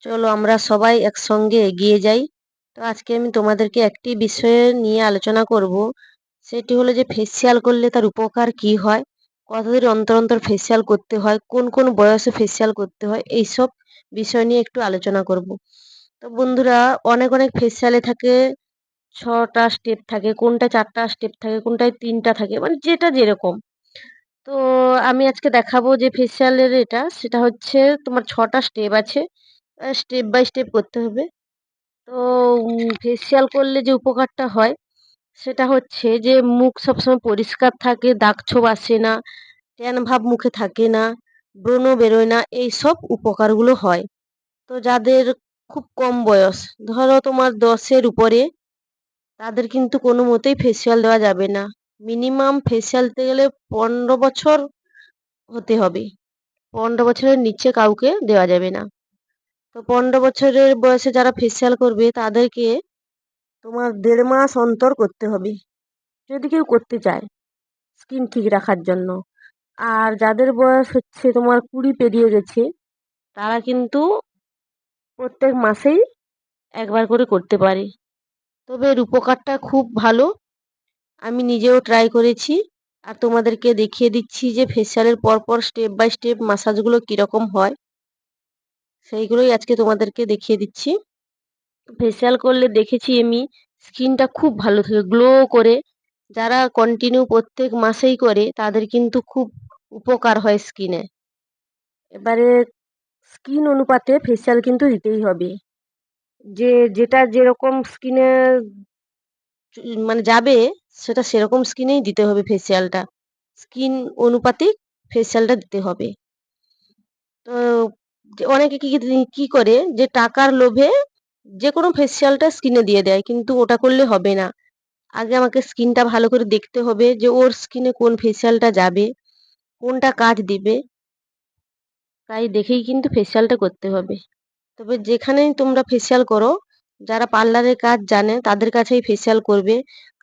চলো আমরা সবাই একসঙ্গে এগিয়ে যাই। তো আজকে আমি তোমাদেরকে একটি বিষয়ে নিয়ে আলোচনা করব। সেটি হলো যে ফেসিয়াল করলে তার উপকার কি হয়, কতদিন অন্তর অন্তর ফেসিয়াল করতে হয়, কোন কোন বয়সে ফেসিয়াল করতে হয়, এইসব বিষয় নিয়ে একটু আলোচনা করব। তো বন্ধুরা, অনেক অনেক ফেসিয়ালে থাকে 6টা স্টেপ থাকে, কোনটা 4টা স্টেপ থাকে, কোনটায় 3টা থাকে, মানে যেটা যেরকম। তো আমি আজকে দেখাবো যে ফেসিয়ালের সেটা হচ্ছে তোমার 6টা স্টেপ আছে, স্টেপ বাই স্টেপ করতে হবে। তো ফেসিয়াল করলে যে উপকারটা হয় সেটা হচ্ছে যে মুখ সবসময় পরিষ্কার থাকে, দাগ ছোপ আসে না, ট্যান ভাব মুখে থাকে না, ব্রণ বেরোয় না, এই সব উপকারগুলো হয়। তো যাদের খুব কম বয়স, ধরো তোমার 10-এর উপরে, তাদের কিন্তু কোনো মতেই ফেসিয়াল দেওয়া যাবে না। মিনিমাম ফেসিয়াল দিতে গেলে 15 বছর হতে হবে। 15 বছরের নিচে কাউকে দেওয়া যাবে না। তো 15 বছরের বয়সে যারা ফেসিয়াল করবে তাদেরকে তোমার 1.5 মাস অন্তর করতে হবে, যদি কেউ করতে চায় স্কিন ঠিক রাখার জন্য। আর যাদের বয়স হচ্ছে তোমার 20 পেরিয়ে গেছে, তারা কিন্তু প্রত্যেক মাসেই একবার করে করতে পারে। তবে এর উপকারটা খুব ভালো, আমি নিজেও ট্রাই করেছি। আর তোমাদেরকে দেখিয়ে দিচ্ছি যে ফেসিয়ালের পরপর স্টেপ বাই স্টেপ মাসাজগুলো কীরকম হয়, সেইগুলোই আজকে তোমাদেরকে দেখিয়ে দিচ্ছি। ফেসিয়াল করলে দেখেছি আমি স্কিনটা খুব ভালো থাকে, গ্লো করে। যারা কন্টিনিউ প্রত্যেক মাসেই করে তাদের কিন্তু খুব উপকার হয় স্কিনে। এবারে স্কিন অনুপাতে ফেসিয়াল কিন্তু দিতেই হবে, যে যেটা যেরকম স্কিনে মানে যাবে, সেটা সেরকম স্কিনেই দিতে হবে ফেসিয়ালটা। স্কিন অনুপাতিক ফেসিয়ালটা দিতে হবে। তো অনেকে কি করে যে টাকার লোভে যে কোনো ফেসিয়ালটা স্কিনে দিয়ে দেয়, কিন্তু ওটা করলে হবে না। আগে আমাকে স্কিনটা ভালো করে দেখতে হবে যে ওর স্কিনে কোন ফেসিয়ালটা যাবে, কোনটা কাজ দিবে, তাই দেখেই কিন্তু ফেসিয়ালটা করতে হবে। তবে যেখানেই তোমরা ফেসিয়াল করো, যারা পার্লারের কাজ জানে তাদের কাছেই ফেসিয়াল করবে,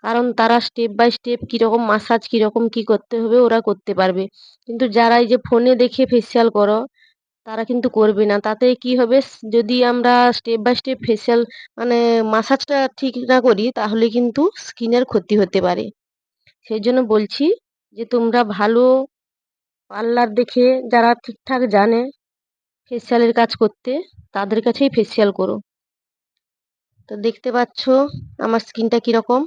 কারণ তারা স্টেপ বাই স্টেপ কীরকম মাসাজ কীরকম কী করতে হবে ওরা করতে পারবে। কিন্তু যারা এই যে ফোনে দেখে ফেসিয়াল করো, তারা কিন্তু করবে না। তাতে কি হবে, যদি আমরা স্টেপ বাই স্টেপ ফেসিয়াল মানে মাসাজটা ঠিক না করি, তাহলে কিন্তু স্কিনের ক্ষতি হতে পারে। সেই জন্য বলছি যে তোমরা ভালো পার্লার দেখে, যারা ঠিকঠাক জানে ফেসিয়ালের কাজ করতে, তাদের কাছেই ফেসিয়াল করো। তো দেখতে পাচ্ছ আমার স্কিনটা কীরকম।